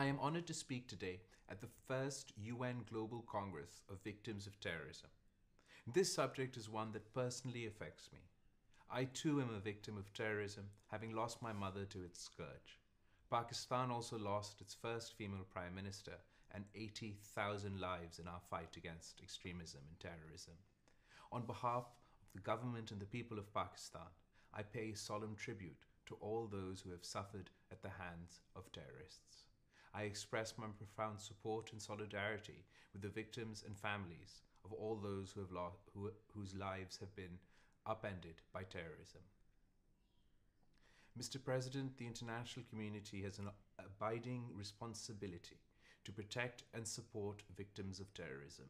I am honored to speak today at the first UN Global Congress of Victims of Terrorism. This subject is one that personally affects me. I too am a victim of terrorism, having lost my mother to its scourge. Pakistan also lost its first female Prime Minister and 80,000 lives in our fight against extremism and terrorism. On behalf of the government and the people of Pakistan, I pay solemn tribute to all those who have suffered at the hands of terrorists. I express my profound support and solidarity with the victims and families of all those whose lives have been upended by terrorism. Mr. President, the international community has an abiding responsibility to protect and support victims of terrorism.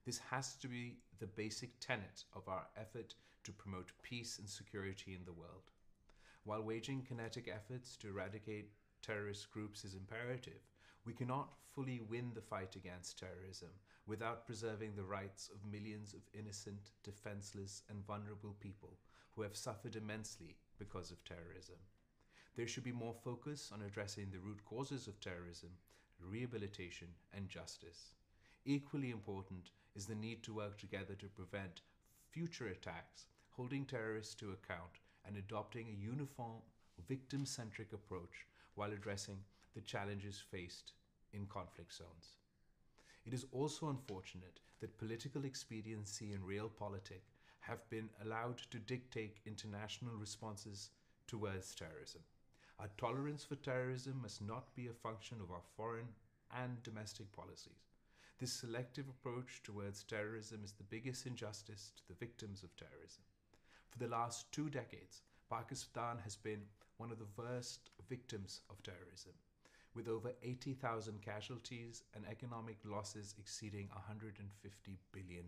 This has to be the basic tenet of our effort to promote peace and security in the world. While waging kinetic efforts to eradicate terrorist groups is imperative, we cannot fully win the fight against terrorism without preserving the rights of millions of innocent, defenseless, and vulnerable people who have suffered immensely because of terrorism. There should be more focus on addressing the root causes of terrorism, rehabilitation, and justice. Equally important is the need to work together to prevent future attacks, holding terrorists to account, and adopting a uniform, victim-centric approach while addressing the challenges faced in conflict zones. It is also unfortunate that political expediency and realpolitik have been allowed to dictate international responses towards terrorism. Our tolerance for terrorism must not be a function of our foreign and domestic policies. This selective approach towards terrorism is the biggest injustice to the victims of terrorism. For the last 2 decades, Pakistan has been one of the worst victims of terrorism, with over 80,000 casualties and economic losses exceeding $150 billion.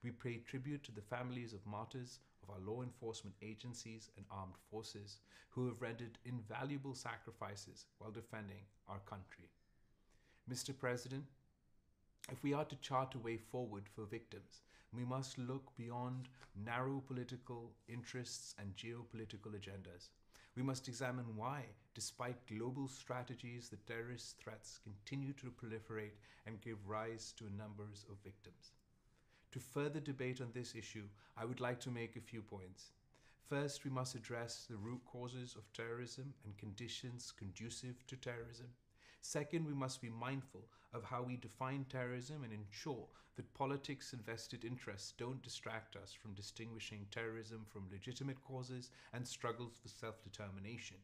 We pay tribute to the families of martyrs of our law enforcement agencies and armed forces who have rendered invaluable sacrifices while defending our country. Mr. President, if we are to chart a way forward for victims, we must look beyond narrow political interests and geopolitical agendas. We must examine why, despite global strategies, the terrorist threats continue to proliferate and give rise to numbers of victims. To further debate on this issue, I would like to make a few points. First, we must address the root causes of terrorism and conditions conducive to terrorism. Second, we must be mindful of how we define terrorism and ensure that politics and vested interests don't distract us from distinguishing terrorism from legitimate causes and struggles for self-determination.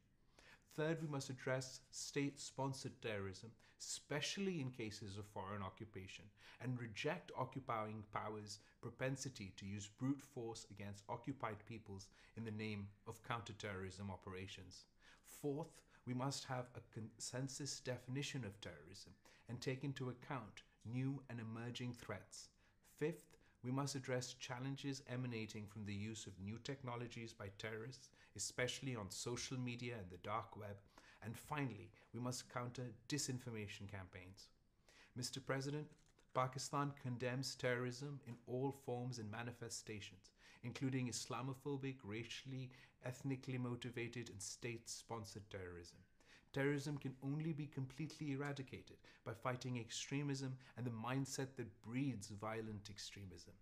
Third, we must address state-sponsored terrorism, especially in cases of foreign occupation, and reject occupying powers' propensity to use brute force against occupied peoples in the name of counterterrorism operations. Fourth, we must have a consensus definition of terrorism and take into account new and emerging threats. Fifth, we must address challenges emanating from the use of new technologies by terrorists, especially on social media and the dark web. And finally, we must counter disinformation campaigns. Mr. President, Pakistan condemns terrorism in all forms and manifestations, including Islamophobic, racially, ethnically motivated, and state-sponsored terrorism. Terrorism can only be completely eradicated by fighting extremism and the mindset that breeds violent extremism.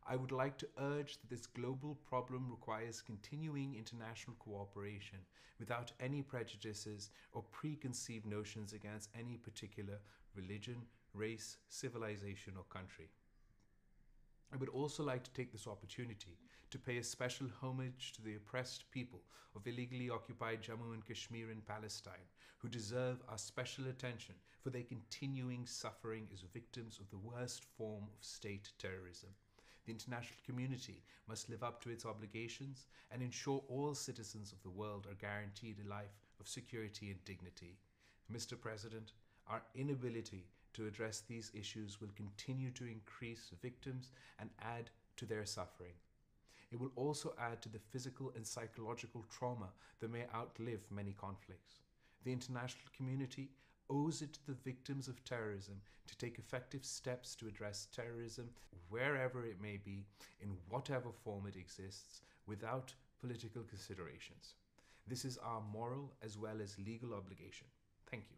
I would like to urge that this global problem requires continuing international cooperation without any prejudices or preconceived notions against any particular religion, race, civilization, or country. I would also like to take this opportunity to pay a special homage to the oppressed people of illegally occupied Jammu and Kashmir in Palestine, who deserve our special attention for their continuing suffering as victims of the worst form of state terrorism. The international community must live up to its obligations and ensure all citizens of the world are guaranteed a life of security and dignity. Mr. President, our inability to address these issues will continue to increase victims and add to their suffering. It will also add to the physical and psychological trauma that may outlive many conflicts. The international community owes it to the victims of terrorism to take effective steps to address terrorism wherever it may be, in whatever form it exists, without political considerations. This is our moral as well as legal obligation. Thank you.